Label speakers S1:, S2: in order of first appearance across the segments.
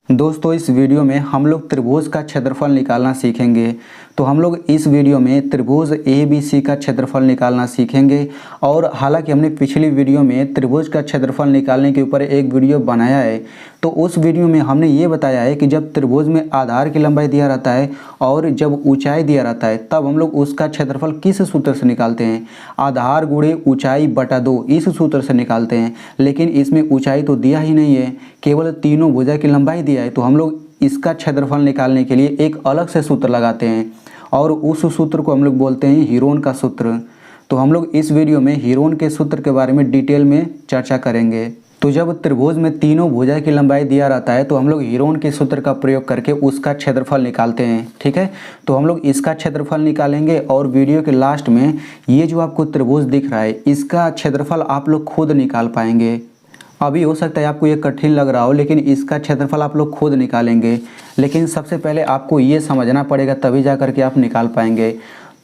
S1: दोस्तों इस वीडियो में हम लोग त्रिभुज का क्षेत्रफल निकालना सीखेंगे। तो हम लोग इस वीडियो में त्रिभुज ABC का क्षेत्रफल निकालना सीखेंगे। और हालांकि हमने पिछली वीडियो में त्रिभुज का क्षेत्रफल निकालने के ऊपर एक वीडियो बनाया है, तो उस वीडियो में हमने ये बताया है कि जब त्रिभुज में आधार की लंबाई दिया रहता है और जब ऊंचाई दिया रहता है तब हम लोग उसका क्षेत्रफल किस सूत्र से निकालते हैं, आधार गुणे ऊंचाई बटा 2 इस सूत्र से निकालते हैं। लेकिन इसमें ऊंचाई तो दिया ही नहीं है, केवल तीनों भुजा की लंबाई दिया है। तो हम लोग इसका क्षेत्रफल निकालने के लिए एक अलग से सूत्र लगाते हैं और उस सूत्र को हम लोग बोलते हैं हीरोन का सूत्र। तो हम लोग इस वीडियो में हीरोन के सूत्र के बारे में डिटेल में चर्चा करेंगे। तो जब त्रिभुज में तीनों भुजा की लंबाई दिया रहता है तो हम लोग हीरोन के सूत्र का प्रयोग करके उसका क्षेत्रफल निकालते हैं। ठीक है, तो हम लोग इसका क्षेत्रफल निकालेंगे और वीडियो के लास्ट में ये जो आपको त्रिभुज दिख रहा है इसका क्षेत्रफल आप लोग खुद निकाल पाएंगे। अभी हो सकता है आपको ये कठिन लग रहा हो, लेकिन इसका क्षेत्रफल आप लोग खुद निकालेंगे। लेकिन सबसे पहले आपको ये समझना पड़ेगा, तभी जा करके आप निकाल पाएंगे।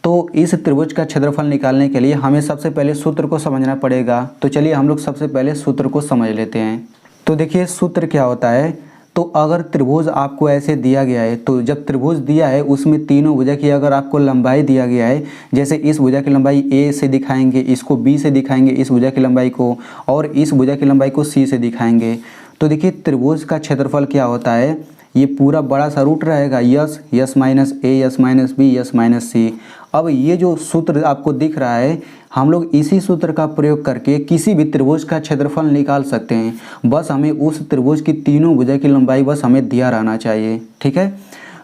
S1: तो इस त्रिभुज का क्षेत्रफल निकालने के लिए हमें सबसे पहले सूत्र को समझना पड़ेगा। तो चलिए हम लोग सबसे पहले सूत्र को समझ लेते हैं। तो देखिए सूत्र क्या होता है। तो अगर त्रिभुज आपको ऐसे दिया गया है, तो जब त्रिभुज दिया है उसमें तीनों भुजा की अगर आपको लंबाई दिया गया है, जैसे इस भुजा की लंबाई A से दिखाएंगे, इसको B से दिखाएंगे इस भुजा की लंबाई को, और इस भुजा की लंबाई को C से दिखाएंगे। तो देखिए त्रिभुज का क्षेत्रफल क्या होता है, ये पूरा बड़ा सा रूट रहेगा S, S minus A, S minus B, S minus C. अब ये जो सूत्र आपको दिख रहा है, हम लोग इसी सूत्र का प्रयोग करके किसी भी त्रिभुज का क्षेत्रफल निकाल सकते हैं। बस हमें उस त्रिभुज की तीनों भुजा की लंबाई बस हमें दिया रहना चाहिए। ठीक है,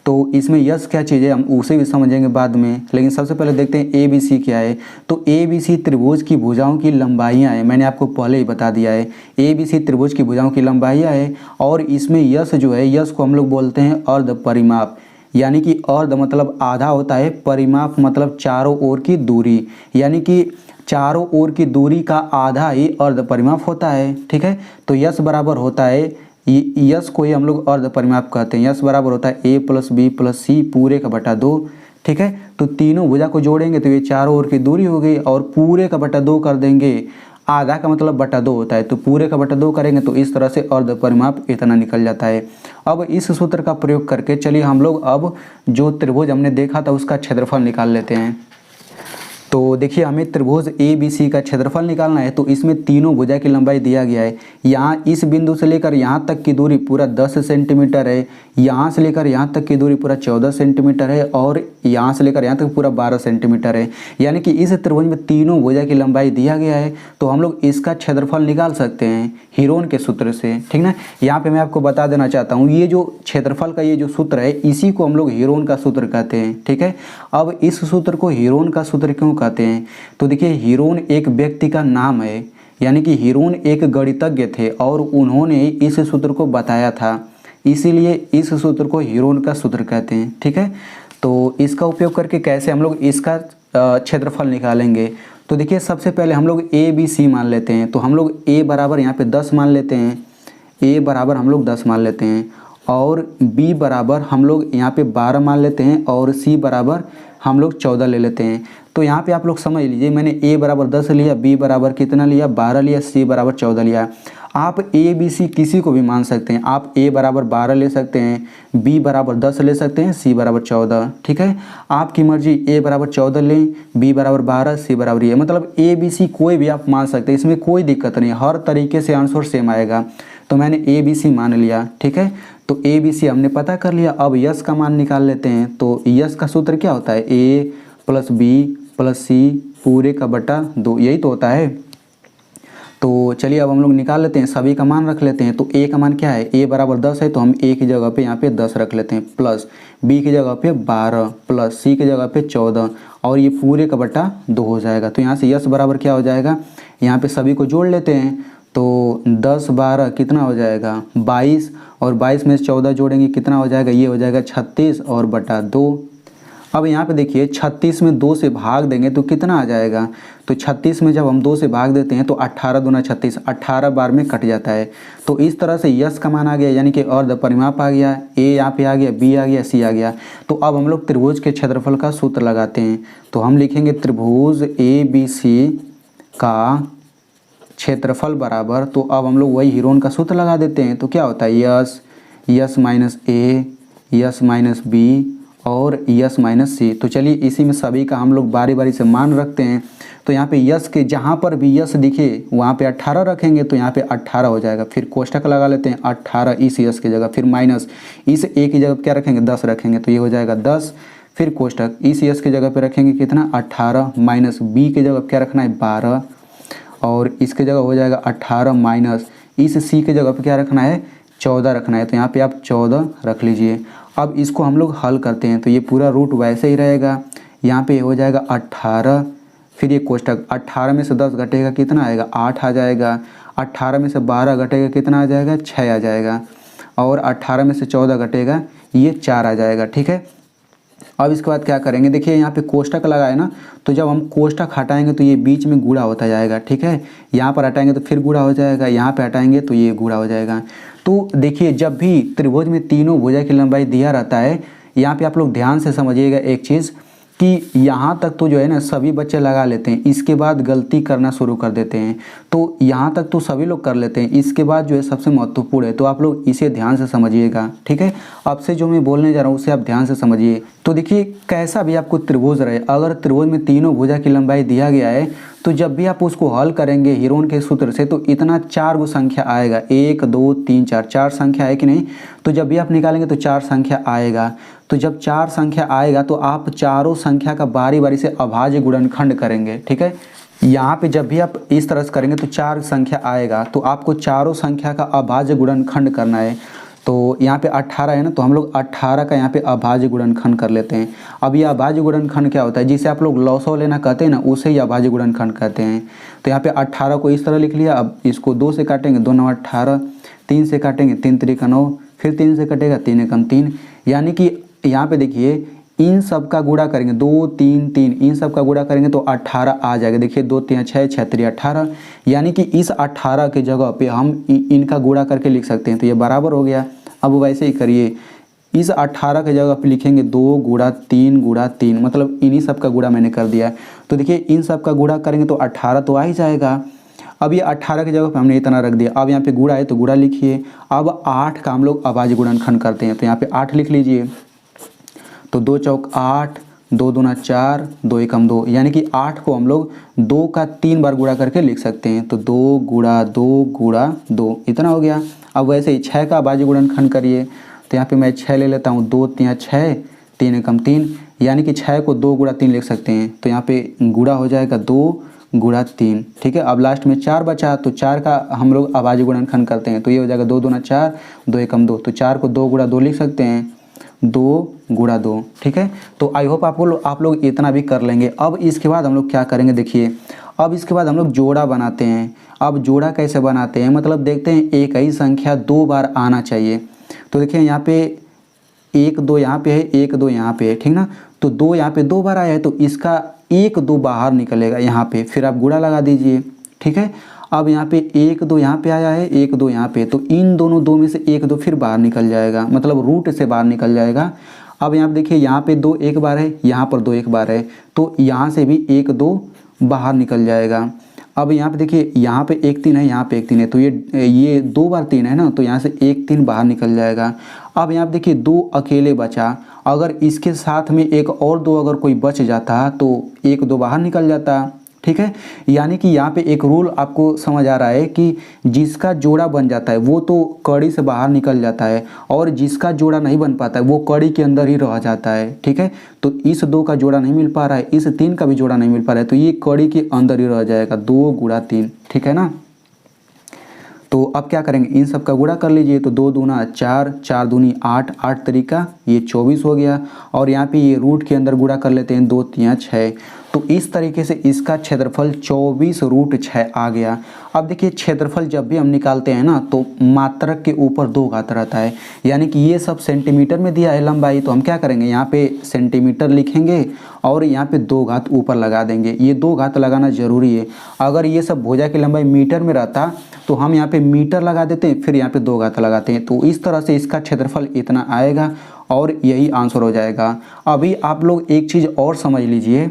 S1: तो इसमें यस क्या चीज़ है हम उसे भी समझेंगे बाद में, लेकिन सबसे पहले देखते हैं ABC क्या है। तो ABC त्रिभुज की भुजाओं की लंबाइयाँ हैं, मैंने आपको पहले ही बता दिया है। ABC त्रिभुज की भुजाओं की लंबाइयाँ है और इसमें यस जो है, यस को हम लोग बोलते हैं अर्ध परिमाप। यानी कि अर्ध मतलब आधा होता है, परिमाप मतलब चारों ओर की दूरी, यानी कि चारों ओर की दूरी का आधा ही अर्ध परिमाप होता है। ठीक है, तो यस बराबर होता है, यस को ही हम लोग अर्ध परिमाप कहते हैं। यस बराबर होता है A plus B plus C पूरे का बटा 2। ठीक है, तो तीनों भुजा को जोड़ेंगे तो ये चारों ओर की दूरी हो गई, और पूरे का बटा 2 कर देंगे। आधा का मतलब बटा 2 होता है, तो पूरे का बटा 2 करेंगे तो इस तरह से अर्ध परिमाप इतना निकल जाता है। अब इस सूत्र का प्रयोग करके चलिए हम लोग अब जो त्रिभुज हमने देखा था उसका क्षेत्रफल निकाल लेते हैं। तो देखिए हमें त्रिभुज ABC का क्षेत्रफल निकालना है। तो इसमें तीनों भुजा की लंबाई दिया गया है। यहाँ इस बिंदु से लेकर यहाँ तक की दूरी पूरा 10 सेंटीमीटर है, यहाँ से लेकर यहाँ तक की दूरी पूरा 14 सेंटीमीटर है, और यहाँ से लेकर यहाँ तक पूरा 12 सेंटीमीटर है। यानी कि इस त्रिभुज में तीनों भुजा की लंबाई दिया गया है, तो हम लोग इसका क्षेत्रफल निकाल सकते हैं हीरोन के सूत्र से। ठीक ना, यहाँ पे मैं आपको बता देना चाहता हूँ, ये जो क्षेत्रफल का ये जो सूत्र है इसी को हम लोग हीरोन का सूत्र कहते हैं। ठीक है, अब इस सूत्र को हीरोन का सूत्र क्यों कहते हैं, तो देखिए हीरोन एक व्यक्ति का नाम है, यानी कि हीरोन एक गणितज्ञ थे और उन्होंने इस सूत्र को बताया था, इसीलिए इस सूत्र को हीरोन का सूत्र कहते हैं। ठीक है, तो इसका उपयोग करके कैसे हम लोग इसका क्षेत्रफल निकालेंगे। तो देखिए सबसे पहले हम लोग ABC मान लेते हैं। तो हम लोग A बराबर यहाँ पे 10 मान लेते हैं, A बराबर हम लोग 10 मान लेते हैं, और B बराबर हम लोग यहाँ पे 12 मान लेते हैं, और C बराबर हम लोग 14 ले लेते हैं। तो यहाँ पे आप लोग समझ लीजिए, मैंने A बराबर 10 लिया, B बराबर कितना लिया 12 लिया, C बराबर 14 लिया। आप ABC किसी को भी मान सकते हैं, आप A बराबर 12 ले सकते हैं, B बराबर 10 ले सकते हैं, C बराबर 14। ठीक है, आपकी मर्जी, A बराबर 14 लें, B बराबर 12, C बराबर ये, मतलब ABC कोई भी आप मान सकते हैं, इसमें कोई दिक्कत नहीं, हर तरीके से आंसर सेम आएगा। तो मैंने ABC मान लिया। ठीक है, तो ABC हमने पता कर लिया। अब यस का मान निकाल लेते हैं। तो यस का सूत्र क्या होता है, A plus B plus C पूरे का बटा 2, यही तो होता है। तो चलिए अब हम लोग निकाल लेते हैं, सभी का मान रख लेते हैं। तो A का मान क्या है, A बराबर 10 है, तो हम A की जगह पे यहाँ पे 10 रख लेते हैं, प्लस B की जगह पे 12 प्लस C की जगह पे 14, और ये पूरे का बटा 2 हो जाएगा। तो यहाँ से यस बराबर क्या हो जाएगा, यहाँ पे सभी को जोड़ लेते हैं। तो 10 12 कितना हो जाएगा 22, और 22 में से 14 जोड़ेंगे कितना हो जाएगा, ये हो जाएगा 36 और बटा 2। अब यहाँ पे देखिए 36 में 2 से भाग देंगे तो कितना आ जाएगा, तो 36 में जब हम 2 से भाग देते हैं तो 18 दूना 36, 18 बार में कट जाता है। तो इस तरह से यस का मान आ गया, यानी कि अर्ध परिमाप आ गया, A यहाँ पे आ गया, B आ गया, C आ गया। तो अब हम लोग त्रिभुज के क्षेत्रफल का सूत्र लगाते हैं। तो हम लिखेंगे त्रिभुज ABC का क्षेत्रफल बराबर, तो अब हम लोग वही हीरोन का सूत्र लगा देते हैं। तो क्या होता है, yes S minus A, S minus B और यस माइनस सी। तो चलिए इसी में सभी का हम लोग बारी बारी से मान रखते हैं। तो यहाँ पे यस के जहाँ पर भी यस दिखे वहाँ पे 18 रखेंगे, तो यहाँ पे 18 हो जाएगा। फिर कोष्टक लगा लेते हैं 18 इस यस की जगह, फिर माइनस इस ए की जगह क्या रखेंगे 10 रखेंगे, तो ये हो जाएगा 10। फिर कोष्टक इस यस की जगह पे रखेंगे कितना 18, माइनस बी की जगह क्या रखना है 12 और इसके जगह हो जाएगा 18 माइनस इस सी की जगह पे क्या रखना है 14 रखना है, तो यहाँ पे आप 14 रख लीजिए। अब इसको हम लोग हल करते हैं तो ये पूरा रूट वैसे ही रहेगा, यहाँ पे हो जाएगा 18, फिर ये कोष्टक 18 में से 10 घटेगा कितना आएगा 8 आ जाएगा, 18 में से 12 घटेगा कितना आ जाएगा 6 आ जाएगा और 18 में से 14 घटेगा ये 4 आ जाएगा। ठीक है, अब इसके बाद क्या करेंगे, देखिए यहाँ पे कोष्टक लगा है ना, तो जब हम कोष्टक हटाएंगे तो ये बीच में गुणा होता जाएगा। ठीक है, यहाँ पर हटाएंगे तो फिर गुणा हो जाएगा, यहाँ पे हटाएंगे तो ये गुणा हो जाएगा। तो देखिए जब भी त्रिभुज में तीनों भुजा की लंबाई दिया रहता है, यहाँ पे आप लोग ध्यान से समझिएगा एक चीज़ कि यहाँ तक तो जो है ना सभी बच्चे लगा लेते हैं, इसके बाद गलती करना शुरू कर देते हैं। तो यहाँ तक तो सभी लोग कर लेते हैं, इसके बाद जो है सबसे महत्वपूर्ण है, तो आप लोग इसे ध्यान से समझिएगा। ठीक है, अब से जो मैं बोलने जा रहा हूँ उसे आप ध्यान से समझिए। तो देखिए कैसा भी आपको त्रिभुज रहे, अगर त्रिभुज में तीनों भुजा की लंबाई दिया गया है तो जब भी आप उसको हल करेंगे हीरोन के सूत्र से तो इतना 4 गो संख्या आएगा, 1 2 3 4, 4 संख्या है कि नहीं। तो जब भी आप निकालेंगे तो 4 संख्या आएगा, तो जब 4 संख्या आएगा तो आप चारों संख्या का बारी बारी से अभाज्य गुणनखंड करेंगे। ठीक है, यहाँ पे जब भी आप इस तरह से करेंगे तो 4 संख्या आएगा, तो आपको चारों संख्या का अभाज्य गुणनखंड करना है। तो यहाँ पे 18 है ना, तो हम लोग 18 का यहाँ पे अभाज्य गुणनखंड कर लेते हैं। अब ये अभाज्य गुणनखंड क्या होता है, जिसे आप लोग लॉसव लेना कहते हैं ना, उसे ही अभाज्य गुणनखंड कहते हैं। तो यहाँ पे 18 को इस तरह लिख लिया। अब इसको 2 से काटेंगे 2 9 18, 3 से काटेंगे 3 3 9, फिर 3 से कटेगा 3 1 3, यानी कि यहाँ पे देखिए इन सब का गुणा करेंगे 2 3 3, इन सब का गुणा करेंगे तो 18 आ जाएगा। देखिए 2 3 6 6 3 18, यानी कि इस 18 के जगह पे हम इनका गुणा करके लिख सकते हैं, तो ये बराबर हो गया। अब वैसे ही करिए, इस 18 के जगह पे लिखेंगे 2 गुणा 3 गुणा 3, मतलब इन्हीं सब का गुणा मैंने कर दिया। तो देखिए इन सब का गुणा करेंगे तो 18 तो आ ही जाएगा। अब ये 18 की जगह पे हमने इतना रख दिया। अब यहाँ पे गुणा है तो गुणा लिखिए। अब 8 का हम लोग अभाज्य गुणनखंड करते हैं, तो यहाँ पे 8 लिख लीजिए। तो 2 चौक 8, 2 दूना 4, 2 एकम 2, यानी कि 8 को हम लोग 2 का 3 बार गुणा करके लिख सकते हैं। तो 2 गुणा 2 गुणा 2 इतना हो गया। अब वैसे ही 6 का अभाज्य गुणनखंड करिए, तो यहाँ पे मैं 6 ले लेता हूँ। 2 3 6, 3 एकम 3, यानी कि 6 को 2 गुणा 3 लिख सकते हैं। तो यहाँ पे गुणा हो जाएगा 2 गुणा 3। ठीक है, अब लास्ट में 4 बचा, तो 4 का हम लोग अभाज्य गुणनखंड करते हैं, तो ये हो जाएगा 2 दूना 4, 2 एकम 2, तो 4 को 2 गुणा 2 लिख सकते हैं, 2 गुणा 2। ठीक है, तो आई होप आप लोग इतना भी कर लेंगे। अब इसके बाद हम लोग क्या करेंगे, देखिए अब इसके बाद हम लोग जोड़ा बनाते हैं। अब जोड़ा कैसे बनाते हैं, मतलब देखते हैं एक ही संख्या 2 बार आना चाहिए। तो देखिए यहाँ पे 1 2 यहाँ पे है, 1 2 यहाँ पे है, ठीक ना। तो 2 यहाँ पे 2 बार आया है, तो इसका 1 2 बाहर निकलेगा यहाँ पे, फिर आप गुणा लगा दीजिए। ठीक है, अब यहाँ पे 1 2 यहाँ पे आया है, 1 2 यहाँ पे, तो इन दोनों 2 में से 1 2 फिर बाहर निकल जाएगा, मतलब रूट से बाहर निकल जाएगा। अब यहाँ पे देखिए यहाँ पे 2 एक बार है, यहाँ पर 2 एक बार है, तो यहाँ से भी 1 2 बाहर निकल जाएगा। अब यहाँ पे देखिए यहाँ पे 1 3 है, यहाँ पे 1 3 है, तो ये 2 बार 3 है ना, तो यहाँ से 1 3 बाहर निकल जाएगा। अब यहाँ पे देखिए 2 अकेले बचा, अगर इसके साथ में एक और 2 अगर कोई बच जाता तो 1 2 बाहर निकल जाता। ठीक है, यानी कि यहाँ पे एक रूल आपको समझ आ रहा है कि जिसका जोड़ा बन जाता है वो तो कड़ी से बाहर निकल जाता है, और जिसका जोड़ा नहीं बन पाता है वो कड़ी के अंदर ही रह जाता है। ठीक है, तो इस 2 का जोड़ा नहीं मिल पा रहा है, इस 3 का भी जोड़ा नहीं मिल पा रहा है, तो ये कड़ी के अंदर ही रह जाएगा, 2 गुणा 3। ठीक है ना, तो अब क्या करेंगे, इन सब का गुणा कर लीजिए। तो 2 दूना 4, 4 दूनी 8, 8 तरीका ये 24 हो गया। और यहाँ पे ये रूट के अंदर गुणा कर लेते हैं, 2 3 6, तो इस तरीके से इसका क्षेत्रफल 24 रूट 6 आ गया। अब देखिए क्षेत्रफल जब भी हम निकालते हैं ना तो मात्रक के ऊपर 2 घात रहता है, यानी कि ये सब सेंटीमीटर में दिया है लंबाई, तो हम क्या करेंगे यहाँ पे सेंटीमीटर लिखेंगे और यहाँ पे 2 घात ऊपर लगा देंगे। ये 2 घात लगाना जरूरी है। अगर ये सब भुजा की लंबाई मीटर में रहता तो हम यहाँ पे मीटर लगा देते हैं, फिर यहाँ पे 2 घात लगाते हैं, तो इस तरह से इसका क्षेत्रफल इतना आएगा और यही आंसर हो जाएगा। अभी आप लोग एक चीज़ और समझ लीजिए,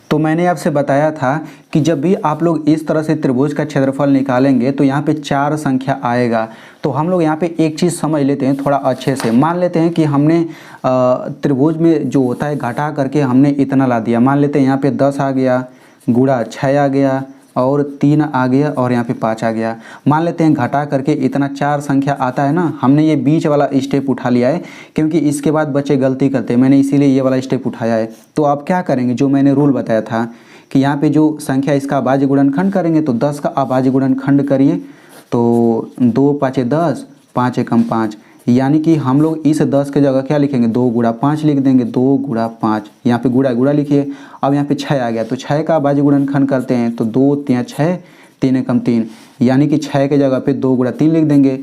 S1: तो मैंने आपसे बताया था कि जब भी आप लोग इस तरह से त्रिभुज का क्षेत्रफल निकालेंगे तो यहाँ पे 4 संख्या आएगा। तो हम लोग यहाँ पे एक चीज़ समझ लेते हैं थोड़ा अच्छे से। मान लेते हैं कि हमने त्रिभुज में जो होता है घटा करके हमने इतना ला दिया। मान लेते हैं यहाँ पे 10 आ गया, गुणा 6 आ गया और 3 आ गया और यहाँ पे 5 आ गया। मान लेते हैं घटा करके इतना 4 संख्या आता है ना, हमने ये बीच वाला स्टेप उठा लिया है क्योंकि इसके बाद बच्चे गलती करते हैं, मैंने इसीलिए ये वाला स्टेप उठाया है। तो आप क्या करेंगे, जो मैंने रूल बताया था कि यहाँ पे जो संख्या इसका अभाज्य गुणनखंड करेंगे तो 10 का अभाज्य गुणनखंड करिए तो 2 5 10, 5 एकम 5, यानी कि हम लोग इस 10 के जगह क्या लिखेंगे 2 गुणा 5 लिख देंगे। 2 गुणा 5, यहाँ पे गुणा गुणा लिखिए। अब यहाँ पे 6 आ गया तो 6 का अभाज्य गुणनखंड करते हैं तो 2 3 6, 3 एकम 3, यानी कि 6 के जगह पे 2 गुणा 3 लिख देंगे।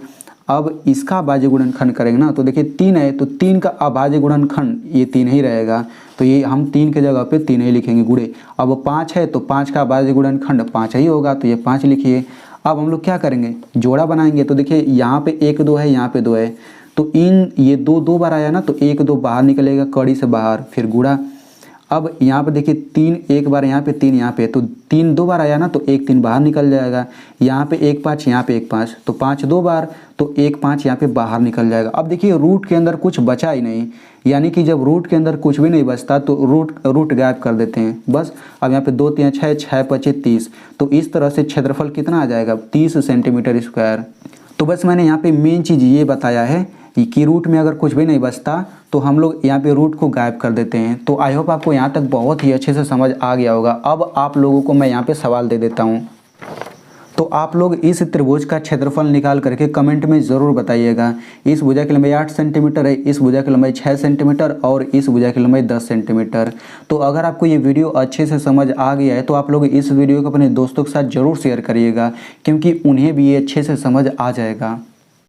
S1: अब इसका अभाज्य गुणनखंड करेंगे ना तो देखिए 3 है तो 3 का अभाज्य गुणनखंड ये 3 ही रहेगा, तो ये हम 3 के जगह पे 3 ही लिखेंगे गुणे। अब 5 है तो 5 का अभाज्य गुणनखंड 5 ही होगा, तो ये 5 लिखिए। अब हम लोग क्या करेंगे, जोड़ा बनाएंगे। तो देखिए यहाँ पे 1 2 है, यहाँ पे 2 है, तो इन ये 2 2 बार आया ना तो 1 2 बाहर निकलेगा कड़ी से बाहर, फिर गुणा। अब यहाँ पे देखिए 3 एक बार, यहाँ पे 3 यहाँ पे, तो 3 2 बार आया ना तो 1 3 बाहर निकल जाएगा। यहाँ पे 1 5, यहाँ पे 1 5, तो 5 2 बार तो 1 5 यहाँ पे बाहर निकल जाएगा। अब देखिए रूट के अंदर कुछ बचा ही नहीं, यानी कि जब रूट के अंदर कुछ भी नहीं बचता तो रूट गायब कर देते हैं बस। अब यहाँ पे 2 3 6, 6 5 30, तो इस तरह से क्षेत्रफल कितना आ जाएगा 30 सेंटीमीटर स्क्वायर। तो बस मैंने यहाँ पे मेन चीज़ ये बताया है कि रूट में अगर कुछ भी नहीं बचता तो हम लोग यहाँ पे रूट को गायब कर देते हैं। तो आई होप आपको यहाँ तक बहुत ही अच्छे से समझ आ गया होगा। अब आप लोगों को मैं यहाँ पे सवाल दे देता हूँ, तो आप लोग इस त्रिभुज का क्षेत्रफल निकाल करके कमेंट में ज़रूर बताइएगा। इस भुजा की लंबाई 8 सेंटीमीटर है, इस भुजा की लंबाई 6 सेंटीमीटर और इस भुजा की लंबाई 10 सेंटीमीटर। तो अगर आपको ये वीडियो अच्छे से समझ आ गया है तो आप लोग इस वीडियो को अपने दोस्तों के साथ ज़रूर शेयर करिएगा, क्योंकि उन्हें भी ये अच्छे से समझ आ जाएगा।